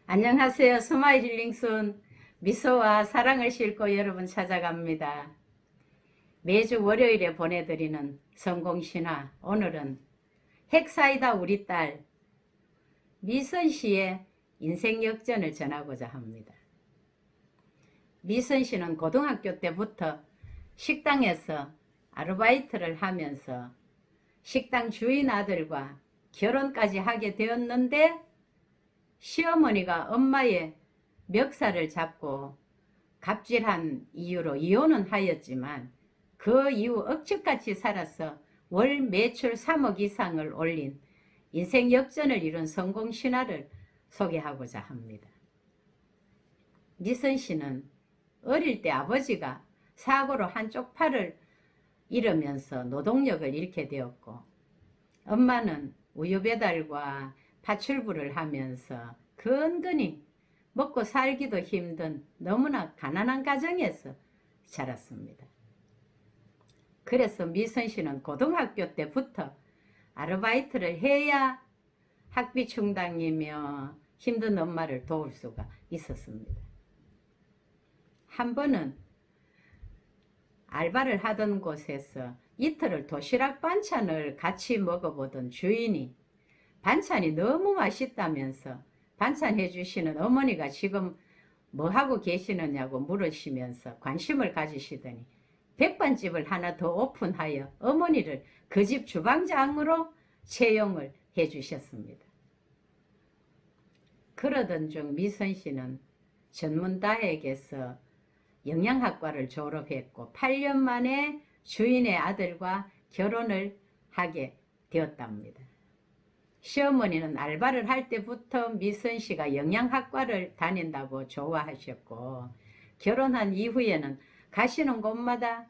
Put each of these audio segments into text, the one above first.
안녕하세요. 스마일 힐링순 미소와 사랑을 싣고 여러분 찾아갑니다. 매주 월요일에 보내드리는 성공신화, 오늘은 핵사이다 우리 딸 미선 씨의 인생 역전을 전하고자 합니다. 미선 씨는 고등학교 때부터 식당에서 아르바이트를 하면서 식당 주인 아들과 결혼까지 하게 되었는데, 시어머니가 엄마의 멱살을 잡고 갑질한 이유로 이혼은 하였지만, 그 이후 억척같이 살아서 월 매출 3억 이상을 올린 인생 역전을 이룬 성공 신화를 소개하고자 합니다. 미선 씨는 어릴 때 아버지가 사고로 한쪽 팔을 잃으면서 노동력을 잃게 되었고, 엄마는 우유 배달과 파출부를 하면서 근근히 먹고 살기도 힘든 너무나 가난한 가정에서 자랐습니다. 그래서 미선 씨는 고등학교 때부터 아르바이트를 해야 학비 충당이며 힘든 엄마를 도울 수가 있었습니다. 한 번은 알바를 하던 곳에서 이틀을 도시락 반찬을 같이 먹어보던 주인이 반찬이 너무 맛있다면서 반찬 해주시는 어머니가 지금 뭐 하고 계시느냐고 물으시면서 관심을 가지시더니 백반집을 하나 더 오픈하여 어머니를 그 집 주방장으로 채용을 해주셨습니다. 그러던 중 미선 씨는 전문다액에서 영양학과를 졸업했고 8년 만에 주인의 아들과 결혼을 하게 되었답니다. 시어머니는 알바를 할 때부터 미선 씨가 영양학과를 다닌다고 좋아하셨고, 결혼한 이후에는 가시는 곳마다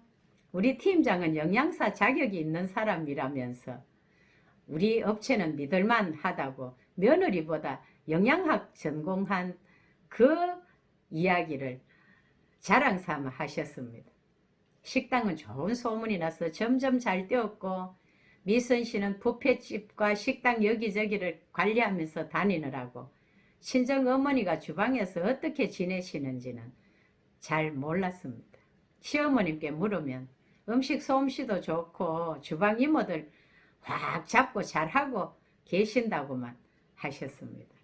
우리 팀장은 영양사 자격이 있는 사람이라면서 우리 업체는 믿을만 하다고 며느리보다 영양학 전공한 그 이야기를 자랑 삼아 하셨습니다. 식당은 좋은 소문이 나서 점점 잘 되었고, 미선 씨는 뷔페집과 식당 여기저기를 관리하면서 다니느라고 친정 어머니가 주방에서 어떻게 지내시는지는 잘 몰랐습니다. 시어머님께 물으면 음식 솜씨도 좋고 주방 이모들 확 잡고 잘하고 계신다고만 하셨습니다.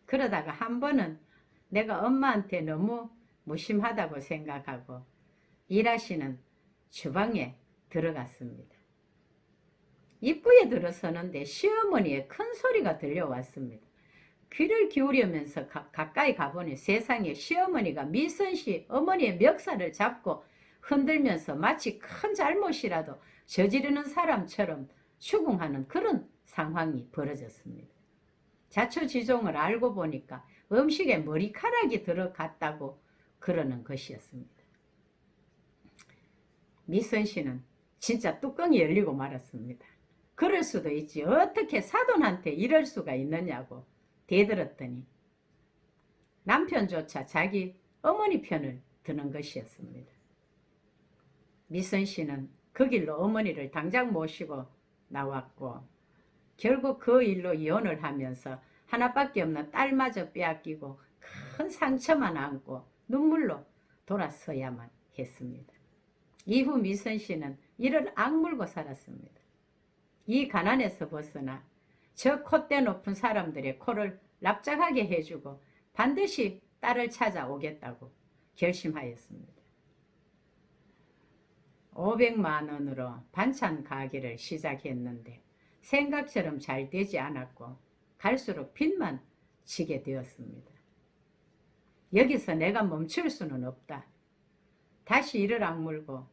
그러다가 한 번은 내가 엄마한테 너무 무심하다고 생각하고 일하시는 주방에 들어갔습니다. 입구에 들어서는데 시어머니의 큰 소리가 들려왔습니다. 귀를 기울이면서 가까이 가보니 세상에 시어머니가 미선 씨 어머니의 멱살을 잡고 흔들면서 마치 큰 잘못이라도 저지르는 사람처럼 추궁하는 그런 상황이 벌어졌습니다. 자초지종을 알고 보니까 음식에 머리카락이 들어갔다고 그러는 것이었습니다. 미선 씨는 진짜 뚜껑이 열리고 말았습니다. 그럴 수도 있지, 어떻게 사돈한테 이럴 수가 있느냐고 대들었더니 남편조차 자기 어머니 편을 드는 것이었습니다. 미선 씨는 그 길로 어머니를 당장 모시고 나왔고, 결국 그 일로 이혼을 하면서 하나밖에 없는 딸마저 빼앗기고 큰 상처만 안고 눈물로 돌아서야만 했습니다. 이후 미선 씨는 이를 악물고 살았습니다. 이 가난에서 벗어나 저 콧대 높은 사람들의 코를 납작하게 해주고 반드시 딸을 찾아오겠다고 결심하였습니다. 500만 원으로 반찬 가게를 시작했는데 생각처럼 잘 되지 않았고 갈수록 빚만 지게 되었습니다. 여기서 내가 멈출 수는 없다. 다시 이를 악물고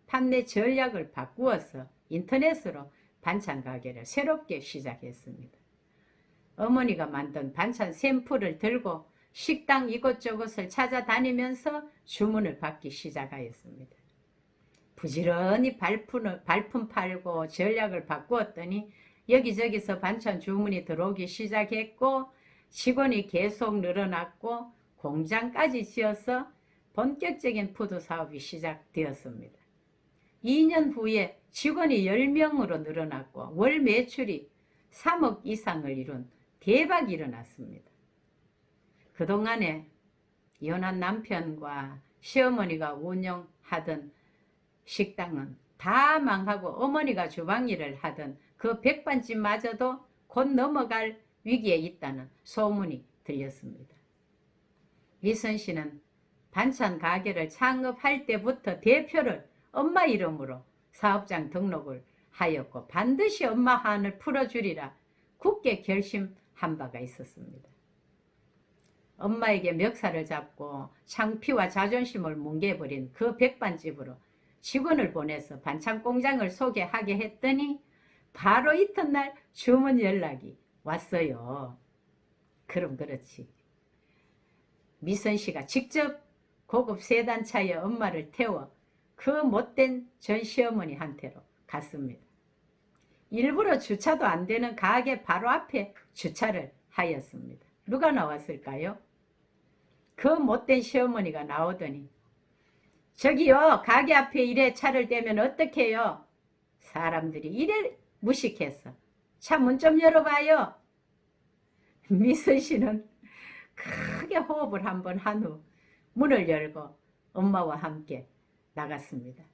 판매 전략을 바꾸어서 인터넷으로 반찬 가게를 새롭게 시작했습니다. 어머니가 만든 반찬 샘플을 들고 식당 이곳저곳을 찾아다니면서 주문을 받기 시작하였습니다. 부지런히 발품 팔고 전략을 바꾸었더니 여기저기서 반찬 주문이 들어오기 시작했고, 직원이 계속 늘어났고 공장까지 지어서 본격적인 푸드 사업이 시작되었습니다. 2년 후에 직원이 10명으로 늘어났고 월 매출이 3억 이상을 이룬 대박이 일어났습니다. 그동안에 이혼한 남편과 시어머니가 운영하던 식당은 다 망하고 어머니가 주방일을 하던 그 백반집마저도 곧 넘어갈 위기에 있다는 소문이 들렸습니다. 미선 씨는 반찬 가게를 창업할 때부터 대표를 엄마 이름으로 사업장 등록을 하였고 반드시 엄마 한을 풀어주리라 굳게 결심한 바가 있었습니다. 엄마에게 멱살을 잡고 창피와 자존심을 뭉개버린 그 백반집으로 직원을 보내서 반찬 공장을 소개하게 했더니 바로 이튿날 주문 연락이 왔어요. 그럼 그렇지. 미선 씨가 직접 고급 세단차에 엄마를 태워 그 못된 전 시어머니한테로 갔습니다. 일부러 주차도 안 되는 가게 바로 앞에 주차를 하였습니다. 누가 나왔을까요? 그 못된 시어머니가 나오더니 저기요, 가게 앞에 이래 차를 대면 어떡해요? 사람들이 이래 무식해서 차 문 좀 열어봐요. 미선 씨는 크게 호흡을 한번 한 후 문을 열고 엄마와 함께 나갔습니다.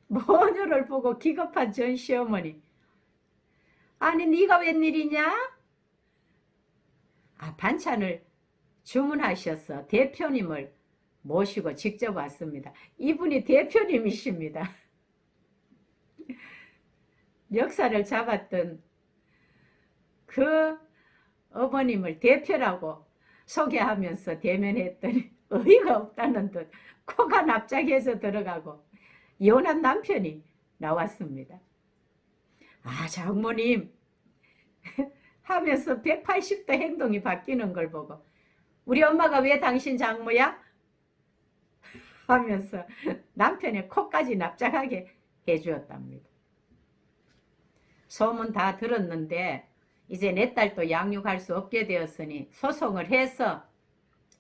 모녀를 보고 기겁한 전 시어머니, 아니 네가 웬일이냐? 반찬을 주문하셔서 대표님을 모시고 직접 왔습니다. 이분이 대표님이십니다. 멱살을 잡았던 그 어머님을 대표라고 소개하면서 대면했더니 어이가 없다는 듯 코가 납작해서 들어가고 이혼한 남편이 나왔습니다. 장모님 하면서 180도 행동이 바뀌는 걸 보고 우리 엄마가 왜 당신 장모야? 하면서 남편의 코까지 납작하게 해주었답니다. 소문 다 들었는데 이제 내 딸도 양육할 수 없게 되었으니 소송을 해서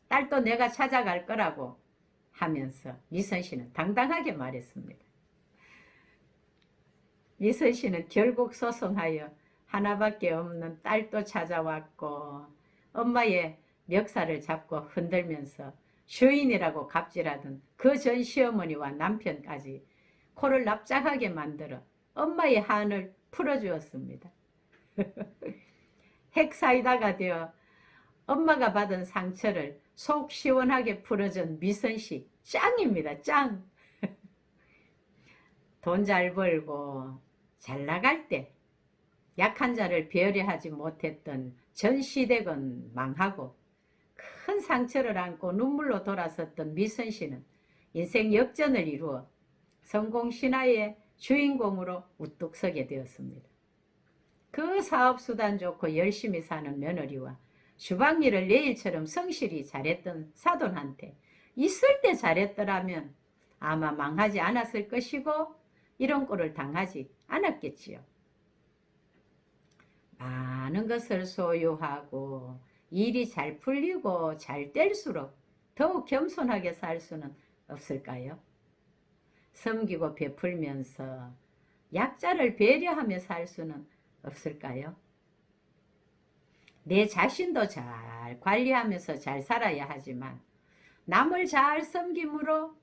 딸도 내가 찾아갈 거라고 하면서 미선 씨는 당당하게 말했습니다. 미선 씨는 결국 소송하여 하나밖에 없는 딸도 찾아왔고 엄마의 멱살을 잡고 흔들면서 주인이라고 갑질하던 그 전 시어머니와 남편까지 코를 납작하게 만들어 엄마의 한을 풀어주었습니다. 핵사이다가 되어 엄마가 받은 상처를 속 시원하게 풀어준 미선씨 짱입니다. 짱. 돈 잘 벌고 잘 나갈 때 약한 자를 배려하지 못했던 전 시댁은 망하고 큰 상처를 안고 눈물로 돌아섰던 미선씨는 인생 역전을 이루어 성공 신화의 주인공으로 우뚝 서게 되었습니다. 그 사업수단 좋고 열심히 사는 며느리와 주방일을 내일처럼 성실히 잘했던 사돈한테 있을 때 잘했더라면 아마 망하지 않았을 것이고 이런 꼴을 당하지 않았겠지요. 많은 것을 소유하고 일이 잘 풀리고 잘 될수록 더욱 겸손하게 살 수는 없을까요? 섬기고 베풀면서 약자를 배려하며 살 수는 없을까요? 내 자신도 잘 관리하면서 잘 살아야 하지만 남을 잘 섬김으로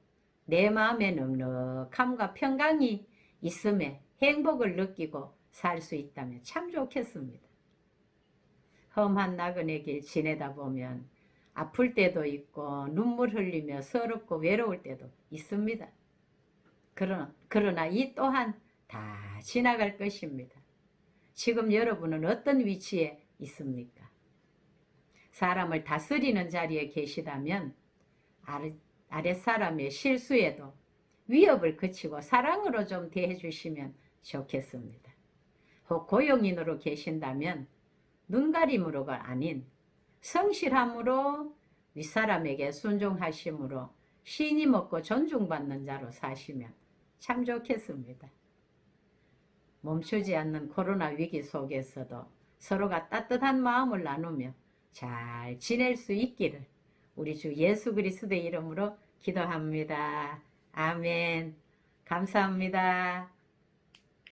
내 마음의 넉넉함과 평강이 있음에 행복을 느끼고 살 수 있다면 참 좋겠습니다. 험한 나그네 길 지내다 보면 아플 때도 있고 눈물 흘리며 서럽고 외로울 때도 있습니다. 그러나 이 또한 다 지나갈 것입니다. 지금 여러분은 어떤 위치에 있습니까? 사람을 다스리는 자리에 계시다면 아랫사람의 실수에도 위협을 그치고 사랑으로 좀 대해주시면 좋겠습니다. 혹 고용인으로 계신다면 눈가림으로가 아닌 성실함으로 윗사람에게 순종하심으로 신이 먹고 존중받는 자로 사시면 참 좋겠습니다. 멈추지 않는 코로나 위기 속에서도 서로가 따뜻한 마음을 나누며 잘 지낼 수 있기를 우리 주 예수 그리스도의 이름으로 기도합니다. 아멘. 감사합니다.